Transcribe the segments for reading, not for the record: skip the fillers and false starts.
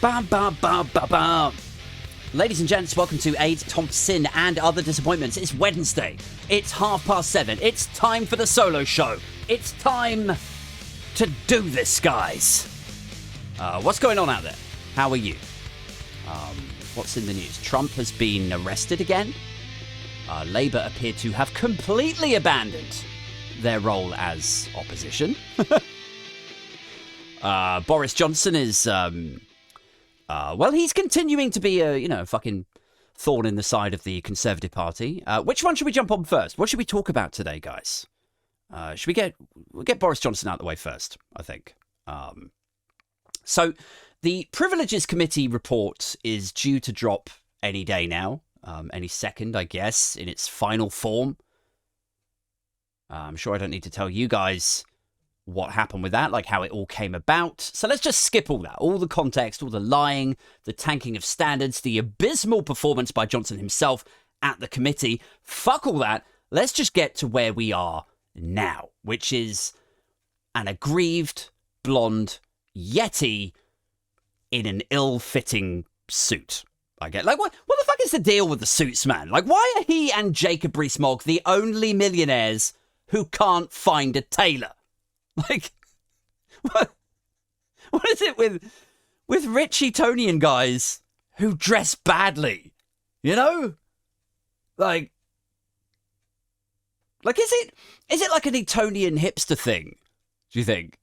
Bam, bam, bam, bam, bam. Ladies and gents, welcome to Thompsin and Other Disappointments. It's Wednesday. It's 7:30. It's time for the solo show. It's time to do this, guys. What's going on out there? How are you? What's in the news? Trump has been arrested again. Labour appear to have completely abandoned their role as opposition. Boris Johnson is, he's continuing to be a, fucking thorn in the side of the Conservative Party. Which one should we jump on first? What should we talk about today, guys? We'll get Boris Johnson out of the way first, I think. So the Privileges Committee report is due to drop any day now, any second, I guess, in its final form. I'm sure I don't need to tell you guys what happened with that, like how it all came about. So let's just skip all that, all the context, all the lying, the tanking of standards, the abysmal performance by Johnson himself at the committee. Fuck all that. Let's just get to where we are now, which is an aggrieved, blonde Yeti in an ill-fitting suit. I get, like, what the fuck is the deal with the suits, man? Like, why are he and Jacob Rees-Mogg the only millionaires who can't find a tailor? Like, what is it with rich Etonian guys who dress badly? You know? Like is it like an Etonian hipster thing, do you think?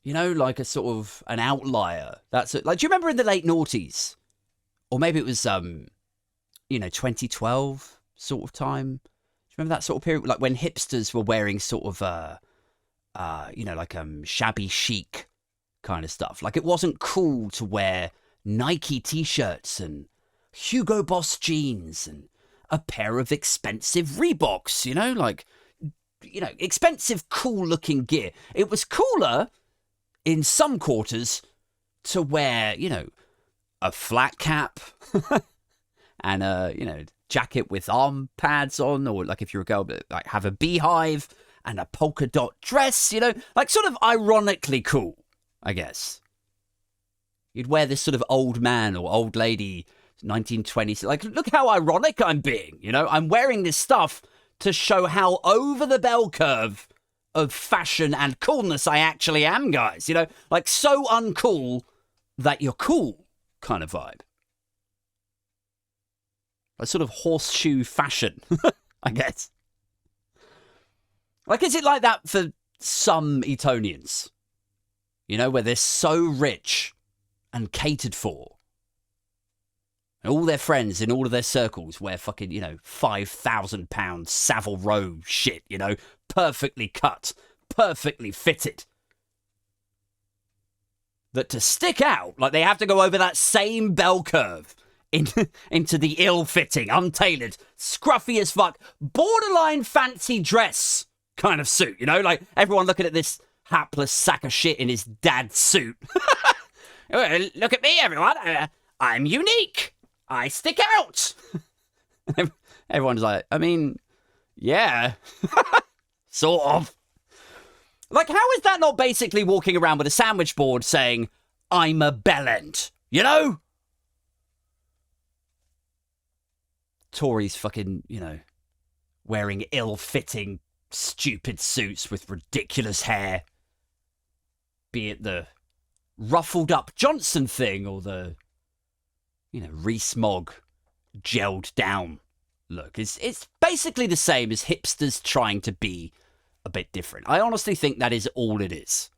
You know, like a sort of an outlier. That's it. Like, do you remember in the late noughties? Or maybe it was 2012 sort of time. Do you remember that sort of period? Like when hipsters were wearing sort of shabby chic kind of stuff. Like, it wasn't cool to wear Nike t-shirts and Hugo Boss jeans and a pair of expensive Reeboks, expensive, cool looking gear. It was cooler in some quarters to wear, a flat cap and a, jacket with arm pads on, or like if you're a girl, like have a beehive and a polka dot dress, like sort of ironically cool, I guess. You'd wear this sort of old man or old lady 1920s, like, look how ironic I'm being, I'm wearing this stuff to show how over the bell curve of fashion and coolness I actually am, guys, like so uncool that you're cool kind of vibe. A sort of horseshoe fashion, I guess. Like, is it like that for some Etonians? Where they're so rich and catered for. And all their friends in all of their circles wear fucking, £5,000 Savile Row shit, perfectly cut, perfectly fitted. That to stick out, like they have to go over that same bell curve into the ill-fitting, untailored, scruffy as fuck, borderline fancy dress kind of suit, like everyone looking at this hapless sack of shit in his dad's suit. Look at me, everyone. I'm unique. I stick out. Everyone's like, I mean, yeah, sort of. Like, how is that not basically walking around with a sandwich board saying, I'm a bellend, Tories fucking, wearing ill-fitting, stupid suits with ridiculous hair. Be it the ruffled up Johnson thing or the, Rees-Mogg gelled down look. It's basically the same as hipsters trying to be a bit different. I honestly think that is all it is.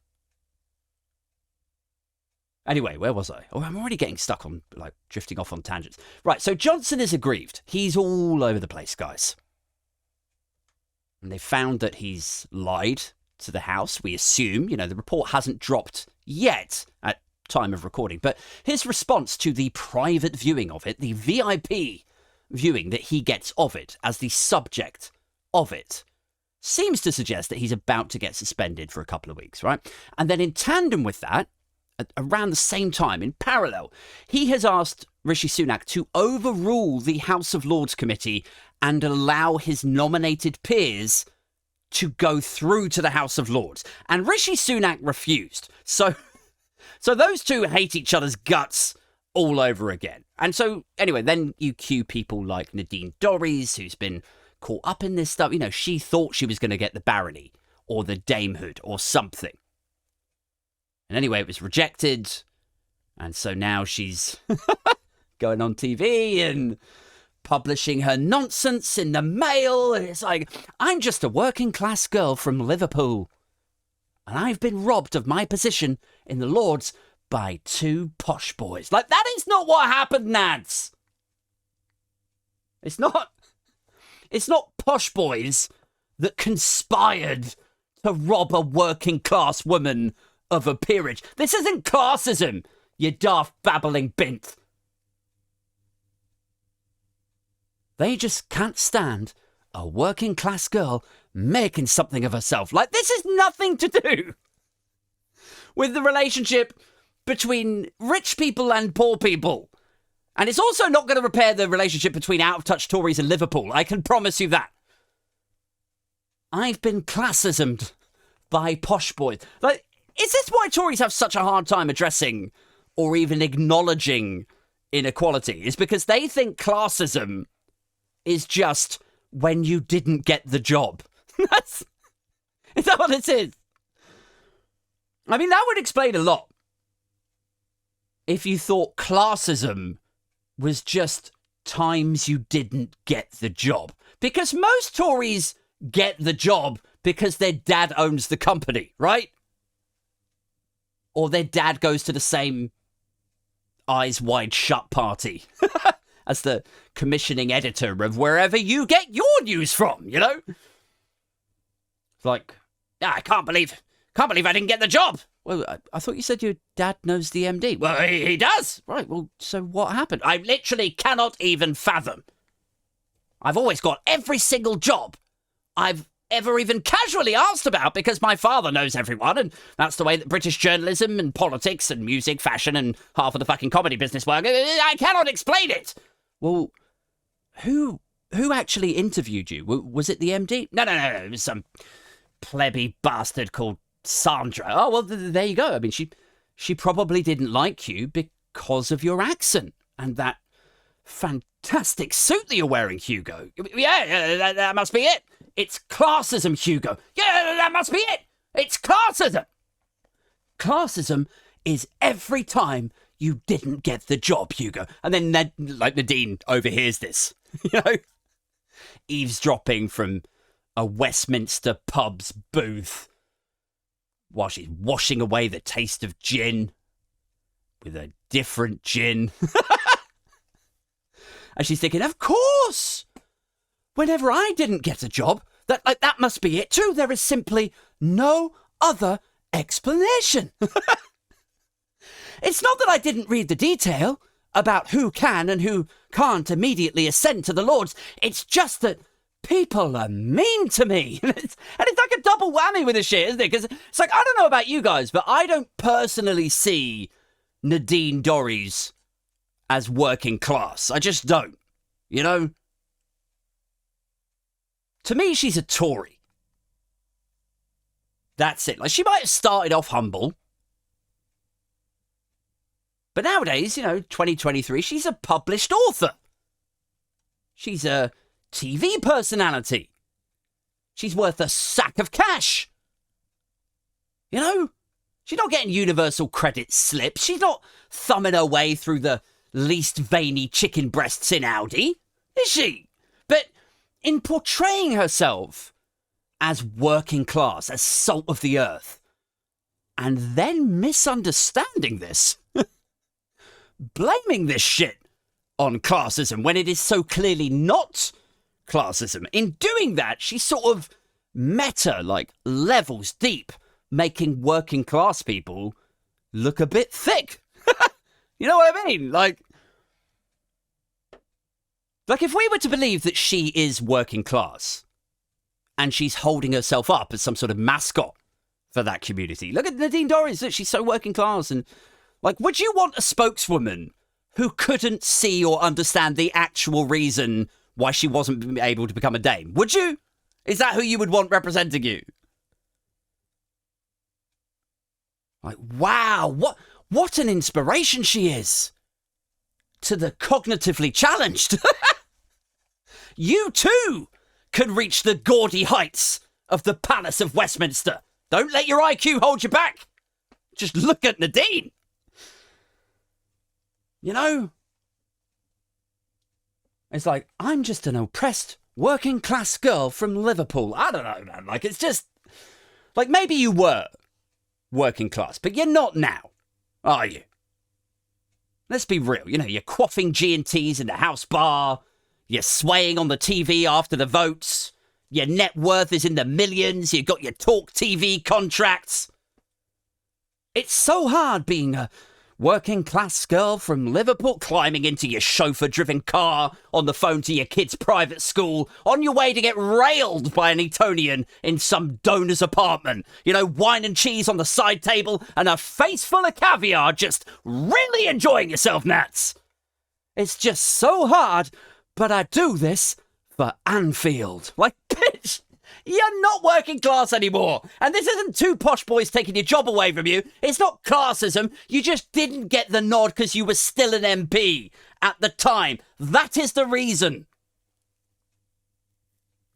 Anyway, where was I? Oh, I'm already getting stuck on, drifting off on tangents. Right, so Johnson is aggrieved. He's all over the place, guys. And they found that he's lied to the House. We assume, the report hasn't dropped yet at time of recording. But his response to the private viewing of it, the VIP viewing that he gets of it as the subject of it, seems to suggest that he's about to get suspended for a couple of weeks, right? And then in tandem with that, around the same time, in parallel, he has asked Rishi Sunak to overrule the House of Lords committee and allow his nominated peers to go through to the House of Lords. And Rishi Sunak refused. So So those two hate each other's guts all over again. And so, anyway, then you cue people like Nadine Dorries, who's been caught up in this stuff. You know, she thought she was going to get the barony or the damehood or something. And anyway, it was rejected. And so now she's going on TV and publishing her nonsense in the Mail. And it's like, I'm just a working class girl from Liverpool. And I've been robbed of my position in the Lords by two posh boys. Like, that is not what happened, Nads. It's not posh boys that conspired to rob a working class woman of a peerage. This isn't classism, you daft babbling bint. They just can't stand a working class girl making something of herself. Like, this has nothing to do with the relationship between rich people and poor people. And it's also not going to repair the relationship between out-of-touch Tories and Liverpool. I can promise you that. I've been classismed by posh boys. Like, is this why Tories have such a hard time addressing or even acknowledging inequality? Is because they think classism is just when you didn't get the job. Is that what it is? I mean, that would explain a lot. If you thought classism was just times you didn't get the job. Because most Tories get the job because their dad owns the company, right? Or their dad goes to the same Eyes Wide Shut party as the commissioning editor of wherever you get your news from, you know? It's like, I can't believe I didn't get the job. Well, I thought you said your dad knows the MD. Well, he does. Right, well, so what happened? I literally cannot even fathom. I've always got every single job I've ever even casually asked about because my father knows everyone, and that's the way that British journalism and politics and music, fashion, and half of the fucking comedy business work. I cannot explain it. Well, who actually interviewed you? Was it the MD? No. It was some plebby bastard called Sandra. Oh, well, there you go. I mean, she probably didn't like you because of your accent and that fantastic suit that you're wearing, Hugo. Yeah, that must be it. It's classism, Hugo. Yeah, that must be it. It's classism. Classism is every time you didn't get the job, Hugo. And then, like, Nadine overhears this, you know, eavesdropping from a Westminster pub's booth while she's washing away the taste of gin with a different gin. And she's thinking, of course, whenever I didn't get a job, that must be it too. There is simply no other explanation. It's not that I didn't read the detail about who can and who can't immediately ascend to the Lords. It's just that people are mean to me. And it's like a double whammy with this shit, isn't it? Because it's like, I don't know about you guys, but I don't personally see Nadine Dorries as working class. I just don't. You know? To me, she's a Tory. That's it. Like, she might have started off humble. But nowadays, you know, 2023, she's a published author. She's a TV personality. She's worth a sack of cash. You know? She's not getting universal credit slips. She's not thumbing her way through the least veiny chicken breasts in Audi, is she? But in portraying herself as working class, as salt of the earth, and then misunderstanding this, blaming this shit on classism when it is so clearly not classism. In doing that, she sort of meta, like levels deep, making working class people look a bit thick. You know what I mean? Like if we were to believe that she is working class and she's holding herself up as some sort of mascot for that community. Look at Nadine Dorries. Look, she's so working class. And like, would you want a spokeswoman who couldn't see or understand the actual reason why she wasn't able to become a dame? Would you? Is that who you would want representing you? Like, wow, What an inspiration she is to the cognitively challenged. You too can reach the gaudy heights of the Palace of Westminster. Don't let your IQ hold you back. Just look at Nadine. You know, it's like, I'm just an oppressed working class girl from Liverpool. I don't know, man. Like, it's just, like, maybe you were working class, but you're not now, are you? Let's be real. You know, you're quaffing G&Ts in the house bar. You're swaying on the TV after the votes. Your net worth is in the millions. You've got your Talk TV contracts. It's so hard being a working class girl from Liverpool, climbing into your chauffeur-driven car on the phone to your kid's private school, on your way to get railed by an Etonian in some donor's apartment. You know, wine and cheese on the side table and a face full of caviar, just really enjoying yourself, Nats. It's just so hard, but I do this for Anfield. Like, bitch, you're not working class anymore. And this isn't two posh boys taking your job away from you. It's not classism. You just didn't get the nod because you were still an MP at the time. That is the reason.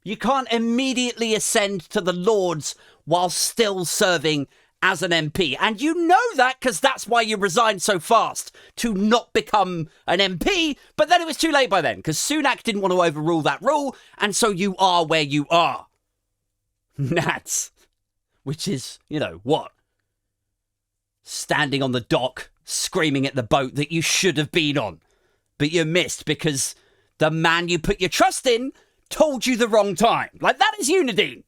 You can't immediately ascend to the Lords while still serving as an MP. And you know that because that's why you resigned so fast, to not become an MP. But then it was too late by then because Sunak didn't want to overrule that rule. And so you are where you are. Nats, which is, you know, what? Standing on the dock, screaming at the boat that you should have been on, but you missed because the man you put your trust in told you the wrong time. Like, that is you, Nadine.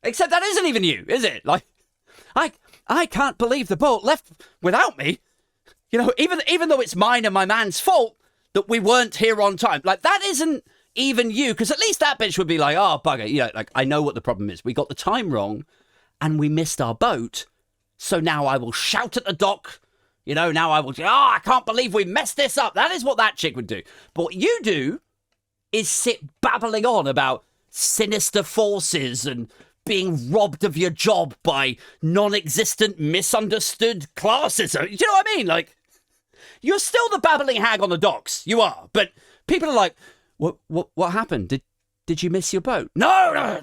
Except that isn't even you, is it? Like, I can't believe the boat left without me. You know, even though it's mine and my man's fault that we weren't here on time. Like, that isn't even you, because at least that bitch would be like, oh, bugger, you know, like, I know what the problem is. We got the time wrong and we missed our boat. So now I will shout at the dock. You know, now I will say, oh, I can't believe we messed this up. That is what that chick would do. But what you do is sit babbling on about sinister forces and being robbed of your job by non-existent, misunderstood classism. Do you know what I mean? Like, you're still the babbling hag on the docks. You are. But people are like, What happened? Did you miss your boat? No,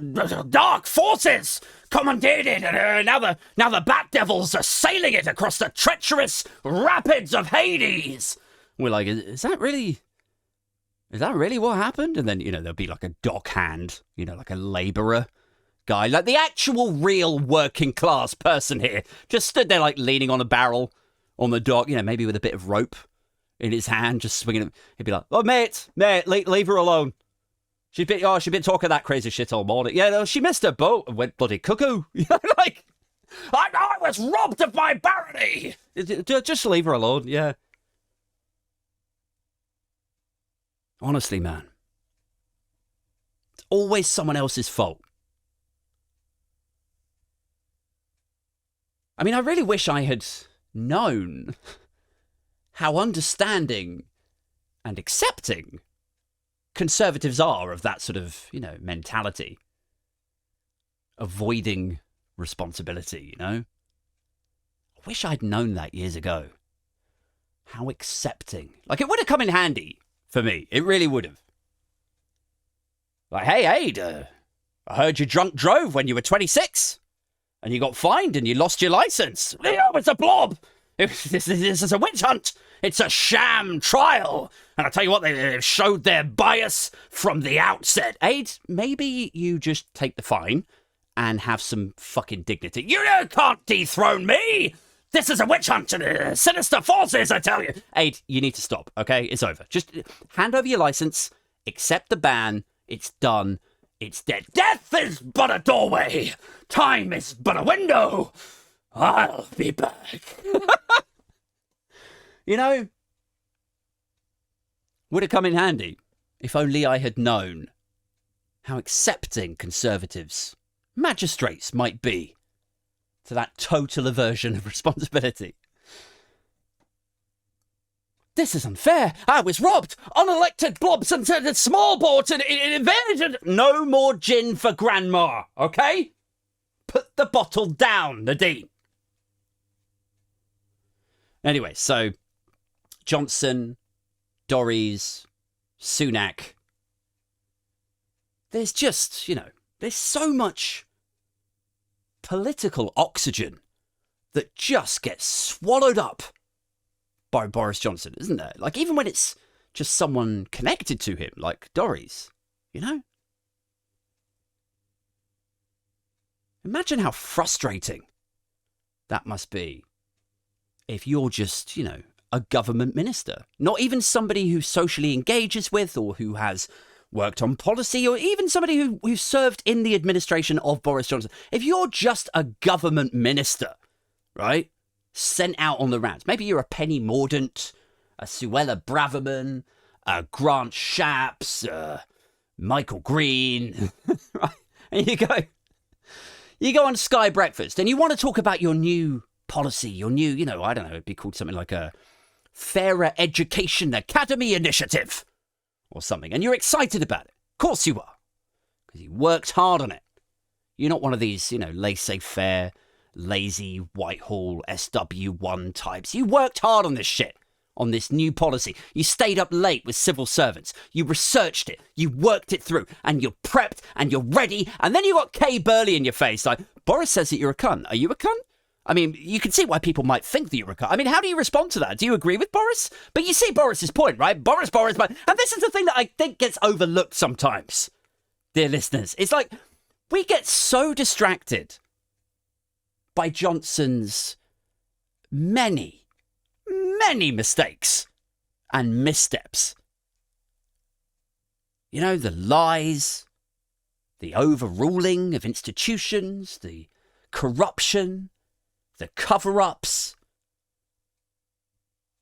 dark forces commandeered it, and now the Bat Devils are sailing it across the treacherous rapids of Hades. We're like, is that really what happened? And then, you know, there'll be like a dock hand, you know, like a labourer guy, like the actual real working class person here, just stood there like leaning on a barrel on the dock, you know, maybe with a bit of rope in his hand, just swinging it. He'd be like, oh, mate, leave her alone. She's been talking that crazy shit all morning. Yeah, no, she missed her boat and went bloody cuckoo. Like, I was robbed of my barony. Just leave her alone, yeah. Honestly, man. It's always someone else's fault. I mean, I really wish I had known how understanding and accepting Conservatives are of that sort of, you know, mentality. Avoiding responsibility, you know? I wish I'd known that years ago. How accepting. Like, it would have come in handy for me. It really would have. Like, hey, Aid, I heard you drunk drove when you were 26. And you got fined and you lost your license. Oh, it's a blob. This is a witch hunt. It's a sham trial. And I tell you what, they showed their bias from the outset. Aid, maybe you just take the fine and have some fucking dignity. You can't dethrone me. This is a witch hunt and sinister forces, I tell you. Aid, you need to stop, okay? It's over. Just hand over your license, accept the ban. It's done. It's dead. Death is but a doorway. Time is but a window. I'll be back. You know, would have come in handy if only I had known how accepting Conservatives, magistrates might be to that total aversion of responsibility. This is unfair. I was robbed. Unelected blobs and small boards and invasion. No more gin for grandma, okay? Put the bottle down, Nadine. Anyway, so Johnson, Dorries, Sunak. There's just, there's so much political oxygen that just gets swallowed up by Boris Johnson, isn't there? Like, even when it's just someone connected to him, like Dorries, Imagine how frustrating that must be if you're just, a government minister. Not even somebody who socially engages with or who has worked on policy or even somebody who served in the administration of Boris Johnson. If you're just a government minister, right, sent out on the rant, maybe you're a Penny Mordaunt, a Suella Braverman, a Grant Shapps, Michael Green, right? And you go on Sky Breakfast and you want to talk about your new policy, your new, I don't know, it'd be called something like a Fairer Education Academy Initiative or something. And you're excited about it. Of course you are. Because you worked hard on it. You're not one of these, laissez-faire, lazy Whitehall SW1 types. You worked hard on this shit. On this new policy. You stayed up late with civil servants. You researched it. You worked it through. And you're prepped. And you're ready. And then you got Kay Burley in your face. Like, Boris says that you're a cunt. Are you a cunt? I mean, you can see why people might think that you're a cunt. I mean, how do you respond to that? Do you agree with Boris? But you see Boris's point, right? Boris. And this is the thing that I think gets overlooked sometimes, dear listeners. It's like, we get so distracted by Johnson's many mistakes and missteps. The lies, the overruling of institutions, the corruption, the cover-ups.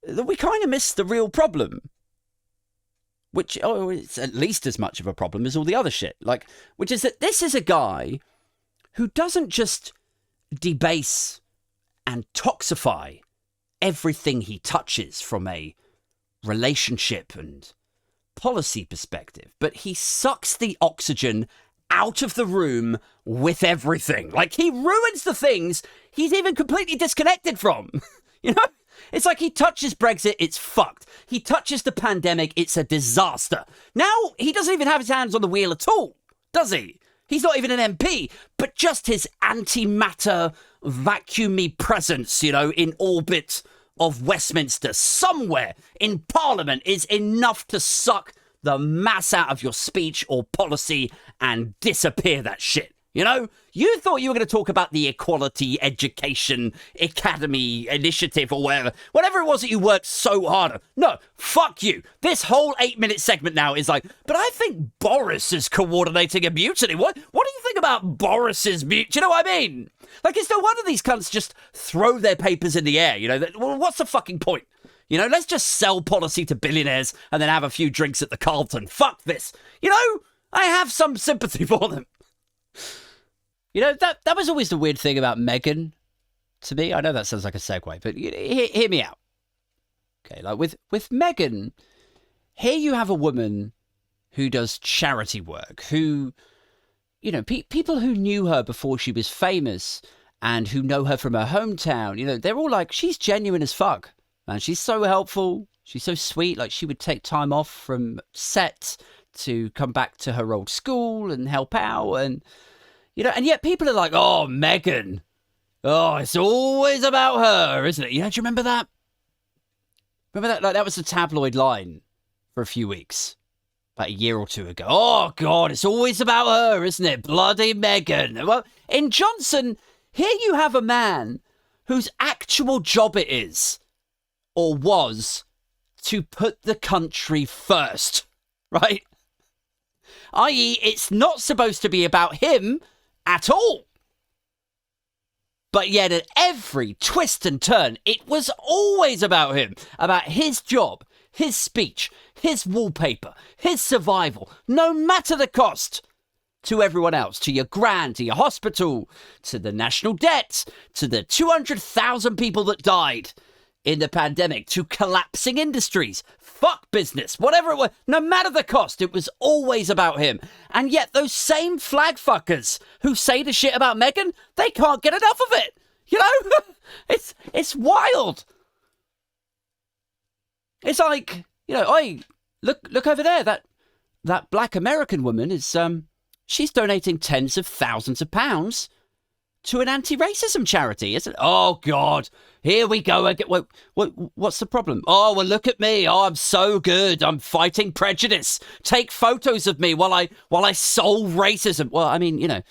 We kind of miss the real problem. Which, it's at least as much of a problem as all the other shit. Which is that this is a guy who doesn't just debase and toxify everything he touches from a relationship and policy perspective, but he sucks the oxygen out of the room with everything. Like, he ruins the things he's even completely disconnected from. It's like he touches Brexit, it's fucked. He touches the pandemic, it's a disaster. Now he doesn't even have his hands on the wheel at all, does he? He's not even an MP, but just his antimatter, vacuumy presence, in orbit of Westminster, somewhere in Parliament, is enough to suck the mass out of your speech or policy and disappear that shit. You thought you were going to talk about the Equality Education Academy Initiative or whatever it was that you worked so hard on. No, fuck you. This whole 8-minute segment now is like, but I think Boris is coordinating a mutiny. What do you think about Boris's mutiny? You know what I mean? Like, it's no wonder these cunts just throw their papers in the air. Well, what's the fucking point? Let's just sell policy to billionaires and then have a few drinks at the Carlton. Fuck this. I have some sympathy for them. That was always the weird thing about Meghan to me. I know that sounds like a segue, but hear me out. Okay, like with Meghan, here you have a woman who does charity work, who, people who knew her before she was famous and who know her from her hometown, they're all like, she's genuine as fuck. Man, she's so helpful. She's so sweet. Like, she would take time off from set to come back to her old school and help out. And, and yet people are like, oh, Meghan. Oh, it's always about her, isn't it? Do you remember that? Remember that? Like, that was the tabloid line for a few weeks, about a year or two ago. Oh, God, it's always about her, isn't it? Bloody Meghan. Well, in Johnson, here you have a man whose actual job it is, or was, to put the country first, right? I.e., it's not supposed to be about him at all. But yet at every twist and turn, it was always about him, about his job, his speech, his wallpaper, his survival, no matter the cost, to everyone else, to your grand, to your hospital, to the national debt, to the 200,000 people that died. in the pandemic to collapsing industries. Fuck business, whatever it was. No matter the cost, it was always about him. And yet those same flag fuckers who say the shit about Meghan, they can't get enough of it. You know? It's wild. It's like, you know, look over there. That black American woman is she's donating tens of thousands of pounds to an anti-racism charity, isn't it? Oh, God. Here we go again. What's the problem? Oh, well, look at me. Oh, I'm so good. I'm fighting prejudice. Take photos of me while I solve racism. Well, I mean, you know,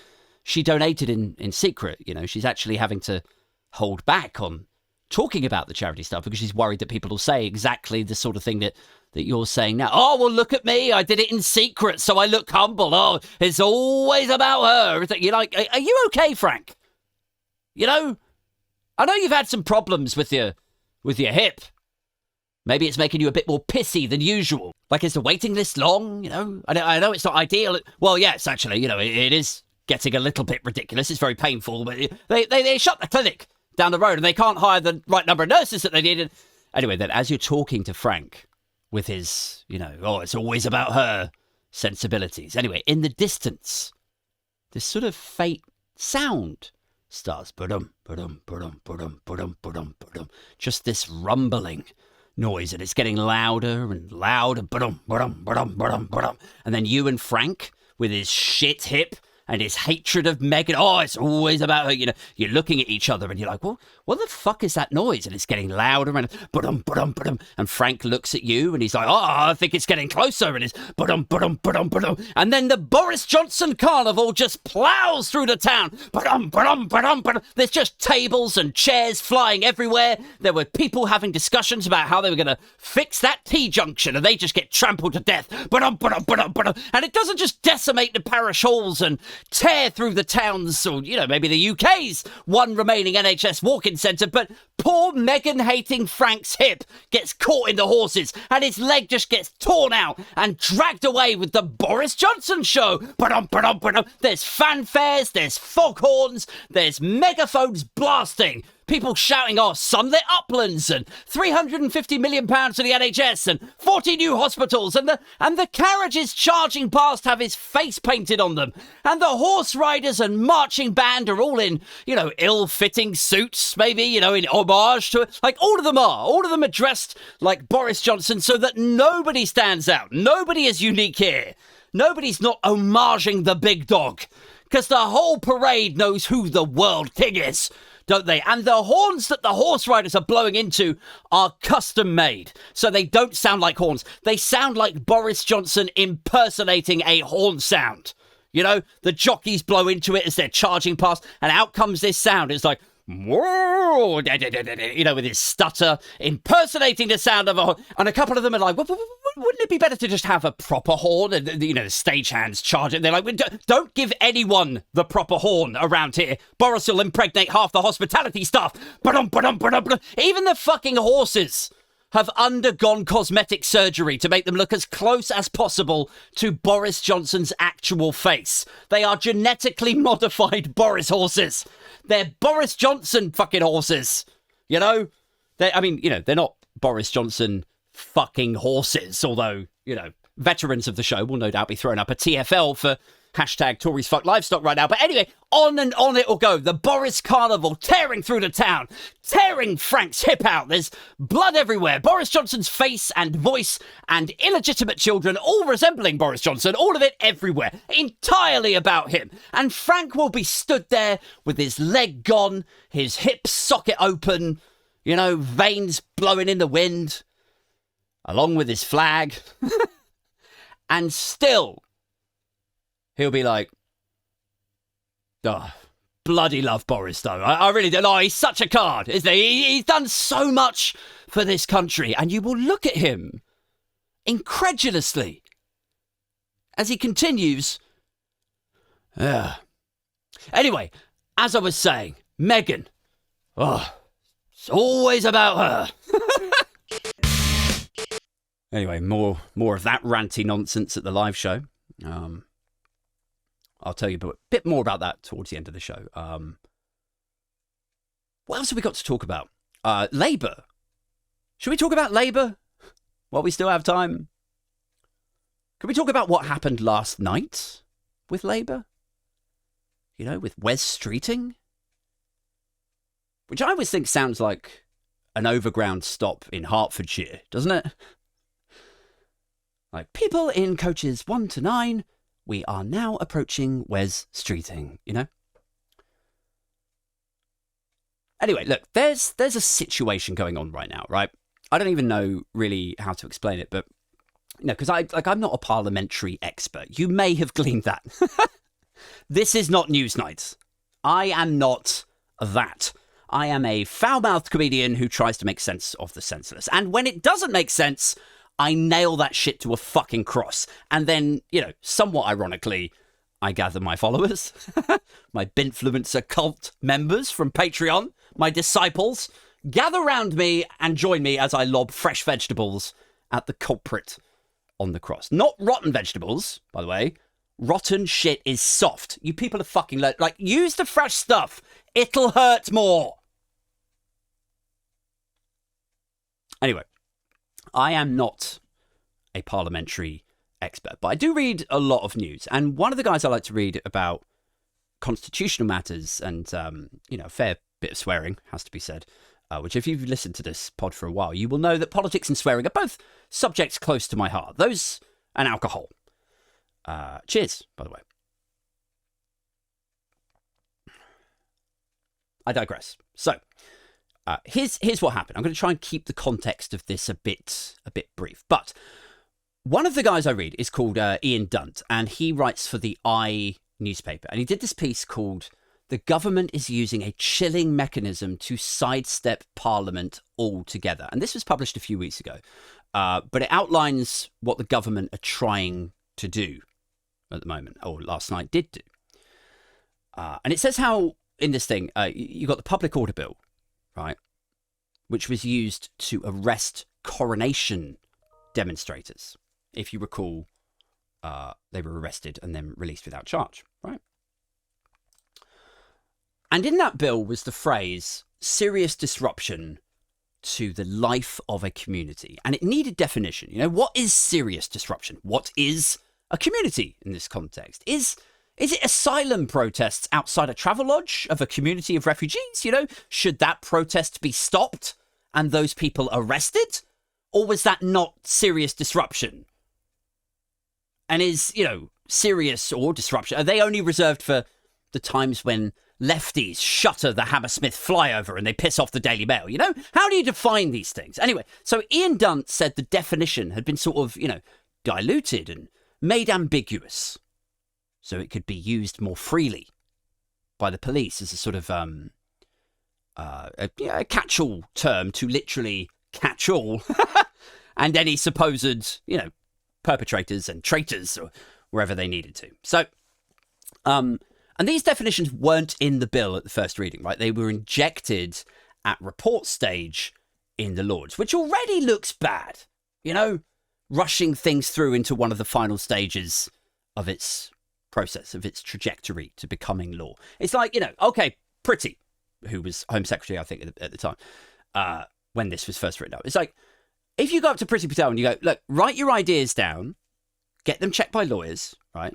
she donated in secret. You know, she's actually having to hold back on talking about the charity stuff because she's worried that people will say exactly the sort of thing that you're saying now. Oh, well, look at me. I did it in secret, so I look humble. Oh, it's always about her. You're like, are you okay, Frank? You know, I know you've had some problems with your hip. Maybe it's making you a bit more pissy than usual. Like, is the waiting list long? You know, I know it's not ideal. Well, yes, actually, you know, it is getting a little bit ridiculous. It's very painful, but they shut the clinic down the road and they can't hire the right number of nurses that they needed. Anyway, then as you're talking to Frank with his, you know, oh, it's always about her sensibilities. Anyway, in the distance, this sort of faint sound starts, just this rumbling noise, and it's getting louder and louder, and then you and Frank with his shit hip and his hatred of Meghan. Oh, it's always about her. You know, you're looking at each other and you're like, well, what the fuck is that noise? And it's getting louder and and Frank looks at you and he's like, oh, I think it's getting closer. And it's and then the Boris Johnson carnival just plows through the town. There's just tables and chairs flying everywhere. There were people having discussions about how they were going to fix that T-junction and they just get trampled to death. And it doesn't just decimate the parish halls and tear through the towns, or, you know, maybe the UK's one remaining NHS walk-in centre, but poor Meghan-hating Frank's hip gets caught in the horses and his leg just gets torn out and dragged away with the Boris Johnson show. There's fanfares, there's foghorns, there's megaphones blasting, people shouting, oh, sunlit uplands and £350 million to the NHS and 40 new hospitals, and the carriages charging past have his face painted on them, and the horse riders and marching band are all in, you know, ill-fitting suits, maybe, you know, in homage to it. Like, all of them are dressed like Boris Johnson so that nobody stands out. Nobody is unique here. Nobody's not homaging the big dog, because the whole parade knows who the world king is, don't they? And the horns that the horse riders are blowing into are custom made, so they don't sound like horns. They sound like Boris Johnson impersonating a horn sound. You know, the jockeys blow into it as they're charging past, and out comes this sound. It's like, whoa, you know, with his stutter, impersonating the sound of a horn. And a couple of them are like, wouldn't it be better to just have a proper horn? And, you know, the stagehands charge it. They're like, don't give anyone the proper horn around here. Boris will impregnate half the hospitality staff. Even the fucking horses have undergone cosmetic surgery to make them look as close as possible to Boris Johnson's actual face. They are genetically modified Boris horses. They're Boris Johnson fucking horses. You know? They're not Boris Johnson fucking horses, although, you know, veterans of the show will no doubt be throwing up a TFL for hashtag Tories fuck livestock right now. But anyway, on and on it will go. The Boris Carnival tearing through the town, tearing Frank's hip out. There's blood everywhere. Boris Johnson's face and voice and illegitimate children all resembling Boris Johnson. All of it everywhere. Entirely about him. And Frank will be stood there with his leg gone, his hip socket open, you know, veins blowing in the wind, along with his flag. And still, he'll be like, oh, bloody love Boris, though. I really don't know. He's such a card, isn't he? He's done so much for this country. And you will look at him incredulously as he continues. Anyway, as I was saying, Meghan. Oh, it's always about her. Anyway, more of that ranty nonsense at the live show. I'll tell you a bit more about that towards the end of the show. What else have we got to talk about? Labour Should we talk about Labour while we still have time? Can we talk about what happened last night with Labour? You know, with Wes Streeting? Which I always think sounds like an overground stop in Hertfordshire, doesn't it? Like, people in coaches 1 to 9, we are now approaching Wes Streeting, you know? Anyway, look, there's a situation going on right now, right? I don't even know really how to explain it, but you know, because I'm not a parliamentary expert. You may have gleaned that. This is not Newsnight. I am not that. I am a foul-mouthed comedian who tries to make sense of the senseless. And when it doesn't make sense, I nail that shit to a fucking cross. And then, you know, somewhat ironically, I gather my followers, my Binfluencer cult members from Patreon, my disciples, gather round me and join me as I lob fresh vegetables at the culprit on the cross. Not rotten vegetables, by the way. Rotten shit is soft. You people are fucking like, use the fresh stuff. It'll hurt more. Anyway, I am not a parliamentary expert, but I do read a lot of news. And one of the guys I like to read about constitutional matters and, you know, a fair bit of swearing, has to be said, which if you've listened to this pod for a while, you will know that politics and swearing are both subjects close to my heart. Those and alcohol. Cheers, by the way. I digress. So, here's what happened. I'm going to try and keep the context of this a bit brief. But one of the guys I read is called Ian Dunt, and he writes for the I newspaper. And he did this piece called "The Government is Using a Chilling Mechanism to Sidestep Parliament Altogether." And this was published a few weeks ago. But it outlines what the government are trying to do at the moment, or last night did do. And it says how, in this thing, you got the public order bill, right, which was used to arrest coronation demonstrators. If you recall, they were arrested and then released without charge, right? And in that bill was the phrase, serious disruption to the life of a community. And it needed definition. You know, what is serious disruption? What is a community in this context? Is it asylum protests outside a travel lodge of a community of refugees? You know, should that protest be stopped and those people arrested? Or was that not serious disruption? And is, you know, serious or disruption, are they only reserved for the times when lefties shutter the Hammersmith flyover and they piss off the Daily Mail? You know, how do you define these things? Anyway, so Ian Dunt said the definition had been sort of, you know, diluted and made ambiguous so it could be used more freely by the police as a sort of a catch-all term to literally catch all and any supposed, you know, perpetrators and traitors or wherever they needed to. So, and these definitions weren't in the bill at the first reading, right? They were injected at report stage in the Lords, which already looks bad, you know, rushing things through into one of the final stages of its process, of its trajectory to becoming law. It's like, you know, okay, Pretty, who was Home Secretary, I think, at the time, when this was first written up. It's like, if you go up to Priti Patel and you go, look, write your ideas down, get them checked by lawyers, right?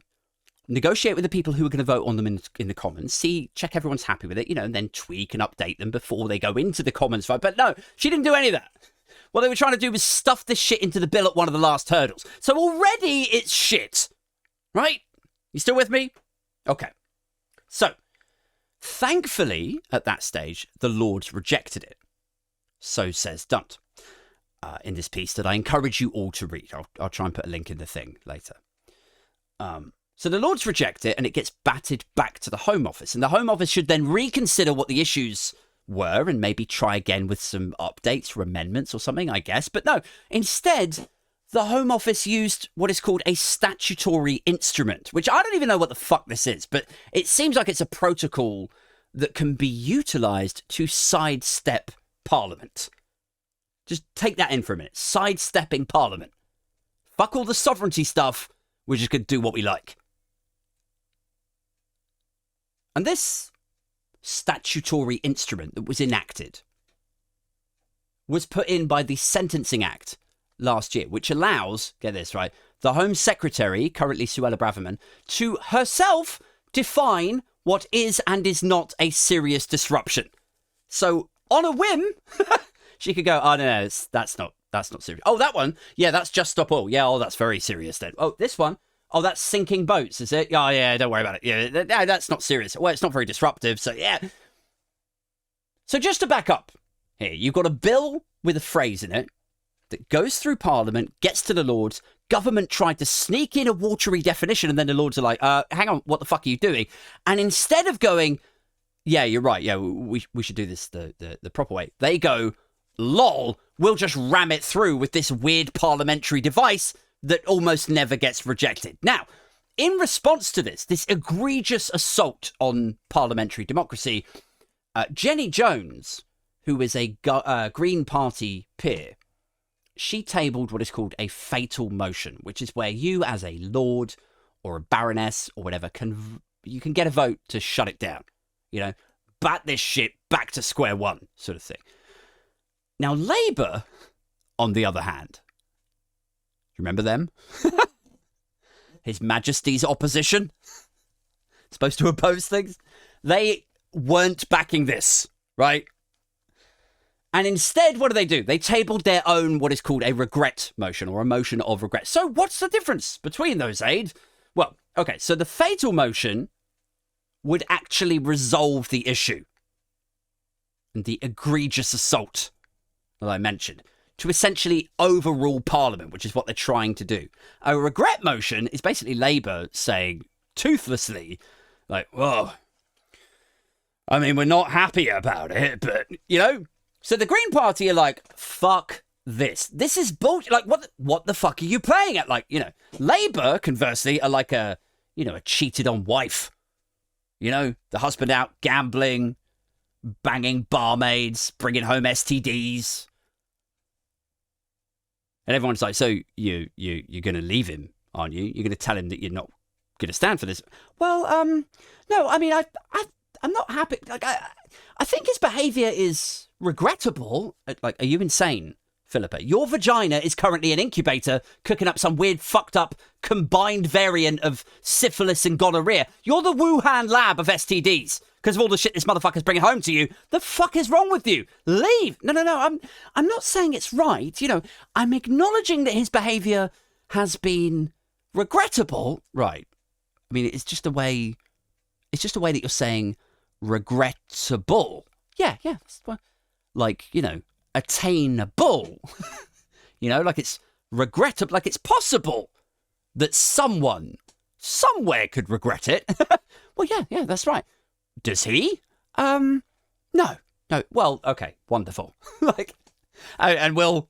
Negotiate with the people who are going to vote on them in the Commons, check everyone's happy with it, you know, and then tweak and update them before they go into the Commons vote. But no, she didn't do any of that. What they were trying to do was stuff this shit into the bill at one of the last hurdles. So already it's shit, right? You still with me? Okay. So, thankfully, at that stage, the Lords rejected it. So says Dunt. In this piece that I encourage you all to read. I'll try and put a link in the thing later. So the Lords reject it and it gets batted back to the Home Office. And the Home Office should then reconsider what the issues were and maybe try again with some updates or amendments or something, I guess. But no, instead, the Home Office used what is called a statutory instrument, which I don't even know what the fuck this is, but it seems like it's a protocol that can be utilised to sidestep Parliament. Just take that in for a minute. Sidestepping Parliament. Fuck all the sovereignty stuff. We're just going to do what we like. And this statutory instrument that was enacted was put in by the Sentencing Act last year, which allows, get this right, the Home Secretary, currently Suella Braverman, to herself define what is and is not a serious disruption. So, on a whim, she could go, oh, no, that's not serious. Oh, that one? Yeah, that's Just Stop All. Yeah, oh, that's very serious then. Oh, this one? Oh, that's sinking boats, is it? Oh, yeah, don't worry about it. Yeah, that's not serious. Well, it's not very disruptive, so yeah. So just to back up here, you've got a bill with a phrase in it that goes through Parliament, gets to the Lords. Government tried to sneak in a watery definition, and then the Lords are like, hang on, what the fuck are you doing? And instead of going, yeah, you're right, yeah, we should do this the proper way, they go, lol, we'll just ram it through with this weird parliamentary device that almost never gets rejected. Now, in response to this egregious assault on parliamentary democracy, Jenny Jones, who is a Green Party peer, she tabled what is called a fatal motion, which is where you as a lord or a baroness or whatever, you can get a vote to shut it down. You know, bat this shit back to square one sort of thing. Now, Labour, on the other hand, remember them? His Majesty's opposition, supposed to oppose things. They weren't backing this, right? And instead, what do? They tabled their own, what is called a regret motion, or a motion of regret. So what's the difference between those, Aid? Well, okay, so the fatal motion would actually resolve the issue and the egregious assault that I mentioned, to essentially overrule Parliament, which is what they're trying to do. A regret motion is basically Labour saying toothlessly, like, well, I mean, we're not happy about it, but, you know. So the Green Party are like, fuck this. This is bullshit. Like, what the fuck are you playing at? Like, you know, Labour, conversely, are like a cheated on wife. You know, the husband out gambling, banging barmaids, bringing home STDs. And everyone's like, so you're going to leave him, aren't you? You're going to tell him that you're not going to stand for this. Well, no, I mean, I'm not happy. Like, I think his behaviour is regrettable. Like, are you insane, Philippa? Your vagina is currently an incubator cooking up some weird, fucked up, combined variant of syphilis and gonorrhea. You're the Wuhan lab of STDs because of all the shit this motherfucker's bringing home to you. The fuck is wrong with you? Leave. No. I'm not saying it's right. You know, I'm acknowledging that his behaviour has been regrettable. Right. I mean, it's just a way that you're saying regrettable. Yeah. Like, you know, attainable. You know, like it's regrettable, like it's possible that someone somewhere could regret it. Well, yeah, that's right. Does he? No. Well, okay, wonderful. Like, and will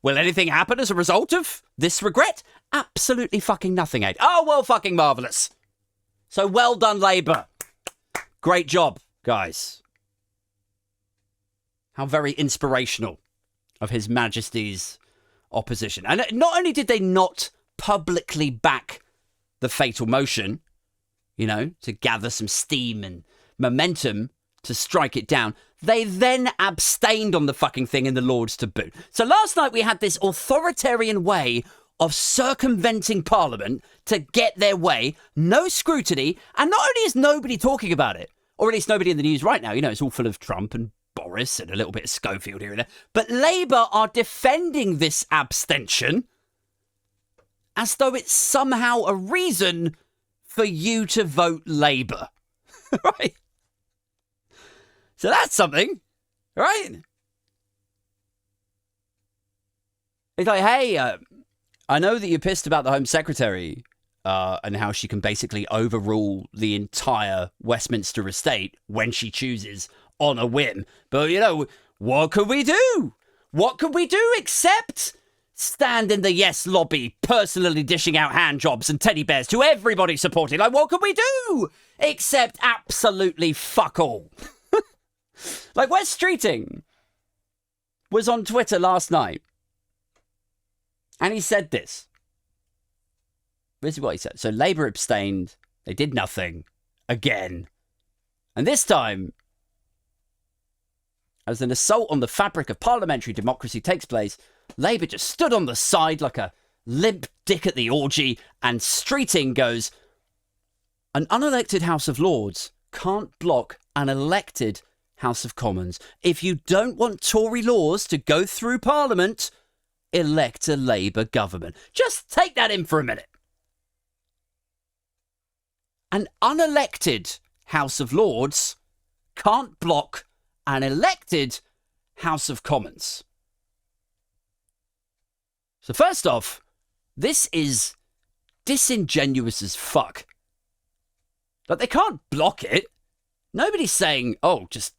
anything happen as a result of this regret? Absolutely fucking nothing, Ed. Oh, well, fucking marvellous. So well done, Labour. Great job, guys. How very inspirational of His Majesty's opposition. And not only did they not publicly back the fatal motion, you know, to gather some steam and momentum to strike it down, they then abstained on the fucking thing in the Lords to boot. So last night we had this authoritarian way of circumventing Parliament to get their way, no scrutiny, and not only is nobody talking about it, or at least nobody in the news right now, you know, it's all full of Trump and Boris and a little bit of Schofield here and there, but Labour are defending this abstention as though it's somehow a reason for you to vote Labour. Right? So that's something, right? It's like, hey, I know that you're pissed about the Home Secretary and how she can basically overrule the entire Westminster estate when she chooses on a whim. But, you know, what could we do? What could we do except stand in the yes lobby, personally dishing out hand jobs and teddy bears to everybody supporting? Like, what could we do except absolutely fuck all? Like, Wes Streeting was on Twitter last night, and he said this. This is what he said. So Labour abstained. They did nothing again. And this time, as an assault on the fabric of parliamentary democracy takes place, Labour just stood on the side like a limp dick at the orgy, and Streeting goes, an unelected House of Lords can't block an elected House of Commons. If you don't want Tory laws to go through Parliament, elect a Labour government. Just take that in for a minute. An unelected House of Lords can't block an elected House of Commons. So first off, this is disingenuous as fuck. Like, they can't block it. Nobody's saying, oh, just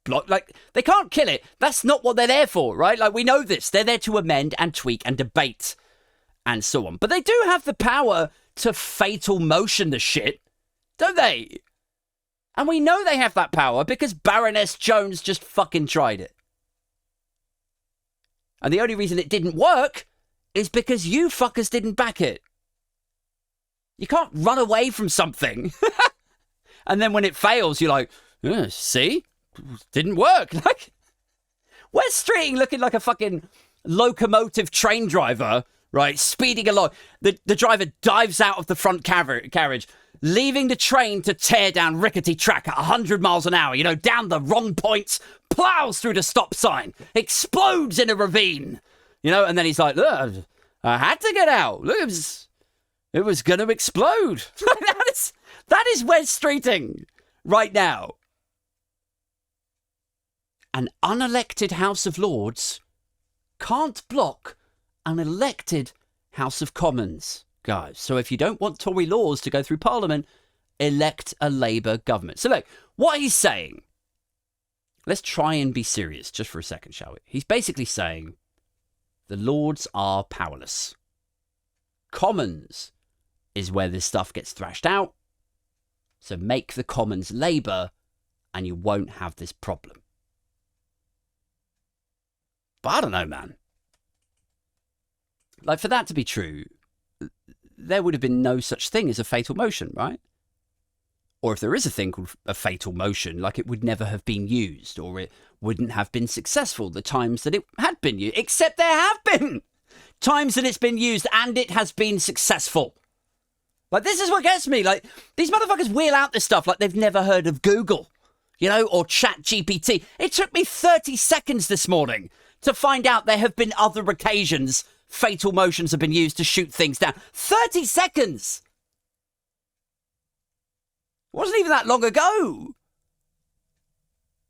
block. Like, they can't kill it. That's not what they're there for, right? Like, we know this. They're there to amend and tweak and debate and so on. But they do have the power to fatal motion the shit, don't they? And we know they have that power because Baroness Jones just fucking tried it. And the only reason it didn't work is because you fuckers didn't back it. You can't run away from something. And then when it fails, you're like, see? Didn't work. Like, where's Streeting looking like a fucking locomotive train driver, right? Speeding along. The driver dives out of the front carriage, leaving the train to tear down rickety track at 100 miles an hour, down the wrong points, plows through the stop sign, explodes in a ravine, and then he's like, look, I had to get out. Look, it was going to explode. That is Wes Streeting right now. An unelected House of Lords can't block an elected House of Commons, guys. So if you don't want Tory laws to go through Parliament, elect a Labour government. So look, what he's saying, let's try and be serious just for a second, shall we? He's basically saying the Lords are powerless. Commons is where this stuff gets thrashed out. So make the Commons Labour and you won't have this problem. But I don't know, man. Like, for that to be true, there would have been no such thing as a fatal motion, right? Or if there is a thing called a fatal motion, like, it would never have been used, or it wouldn't have been successful the times that it had been used. Except there have been times that it's been used and it has been successful. Like, this is what gets me. Like, these motherfuckers wheel out this stuff like they've never heard of Google, or ChatGPT. It took me 30 seconds this morning to find out there have been other occasions fatal motions have been used to shoot things down. 30 seconds! It wasn't even that long ago.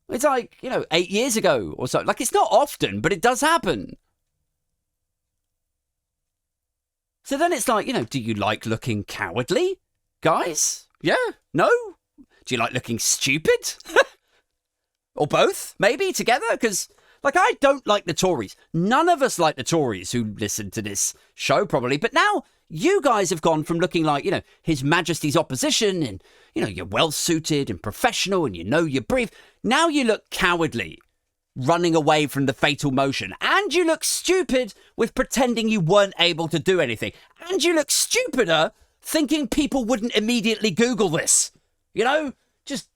It's like, 8 years ago or so. Like, it's not often, but it does happen. So then it's like, do you like looking cowardly, guys? Yeah? No? Do you like looking stupid? Or both, maybe, together? Because, I don't like the Tories. None of us like the Tories who listen to this show, probably. But now you guys have gone from looking like, His Majesty's opposition and, you're well-suited and professional and your brief. Now you look cowardly, running away from the fatal motion. And you look stupid with pretending you weren't able to do anything. And you look stupider thinking people wouldn't immediately Google this. Just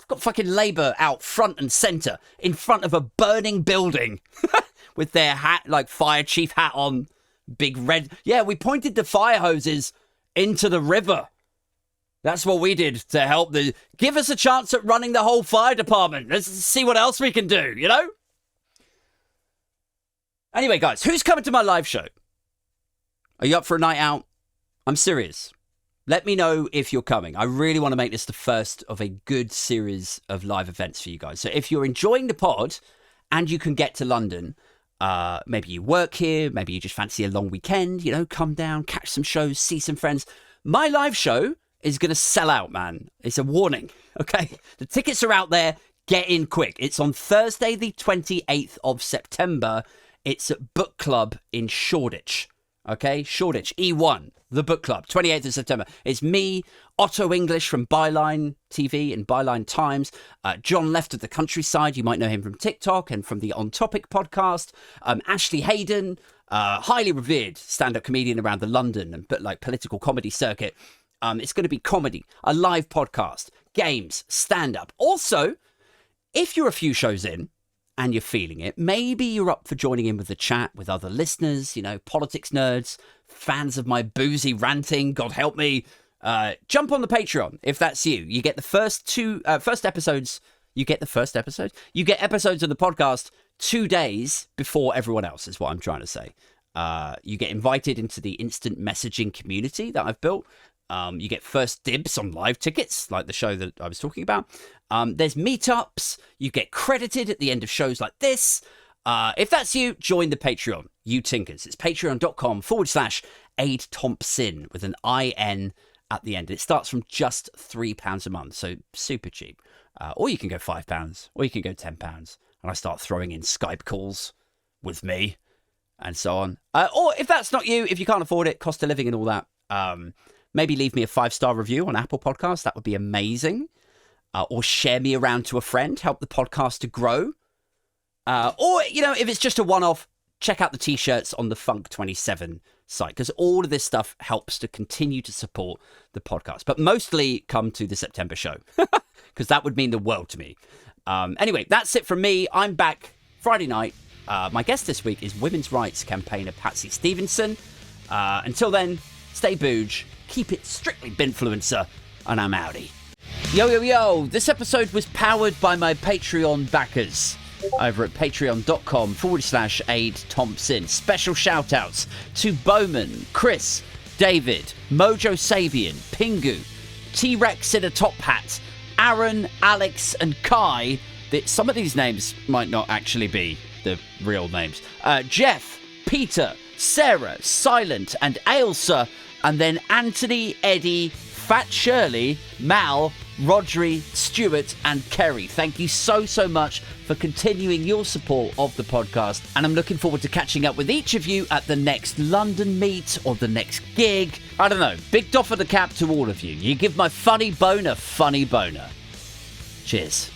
got fucking Labour out front and centre in front of a burning building with their hat, like fire chief hat on, big red. Yeah, we pointed the fire hoses into the river. That's what we did to help give us a chance at running the whole fire department. Let's see what else we can do, Anyway, guys, who's coming to my live show? Are you up for a night out? I'm serious. Let me know if you're coming. I really want to make this the first of a good series of live events for you guys. So if you're enjoying the pod and you can get to London, maybe you work here, maybe you just fancy a long weekend, come down, catch some shows, see some friends. My live show is going to sell out, man. It's a warning, okay? The tickets are out there. Get in quick. It's on Thursday, the 28th of September. It's at Book Club in Shoreditch, okay? Shoreditch, E1, the Book Club, 28th of September. It's me, Otto English from Byline TV and Byline Times, John Left of the Countryside, you might know him from TikTok and from the On Topic podcast, Ashley Hayden, highly revered stand-up comedian around the London and political comedy circuit. It's going to be comedy, a live podcast, games, stand-up. Also, if you're a few shows in and you're feeling it, maybe you're up for joining in with the chat with other listeners, politics nerds, fans of my boozy ranting, God help me. Jump on the Patreon if that's you. You get the first episodes. You get episodes of the podcast 2 days before everyone else, is what I'm trying to say. You get invited into the instant messaging community that I've built. You get first dibs on live tickets, like the show that I was talking about. There's meetups. You get credited at the end of shows like this. If that's you, join the Patreon, you tinkers. It's patreon.com/Aid Thompsin with an IN at the end. It starts from just £3 a month, so super cheap. Or you can go £5, or you can go £10, and I start throwing in Skype calls with me, and so on. Or if that's not you, if you can't afford it, cost of living and all that, maybe leave me a 5-star review on Apple Podcasts. That would be amazing. Or share me around to a friend, help the podcast to grow. Or, if it's just a one-off, check out the t-shirts on the Funk27 site, because all of this stuff helps to continue to support the podcast. But mostly come to the September show, because that would mean the world to me. Anyway, that's it from me. I'm back Friday night. My guest this week is women's rights campaigner Patsy Stevenson. Until then, stay booge, keep it strictly binfluencer, and I'm outie. Yo. This episode was powered by my Patreon backers over at patreon.com/Aid Thompsin. Special shout outs to Bowman, Chris, David, Mojo Sabian, Pingu, T-Rex in a top hat, Aaron, Alex, and Kai. Some of these names might not actually be the real names. Jeff, Peter, Sarah, Silent, and Ailsa, and then Anthony, Eddie, Fat Shirley, Mal, Rodri, Stuart, and Kerry. Thank you so much for continuing your support of the podcast, and I'm looking forward to catching up with each of you at the next London meet or the next gig. I don't know. Big doff of the cap to all of you. You give my funny bone a funny boner. Cheers.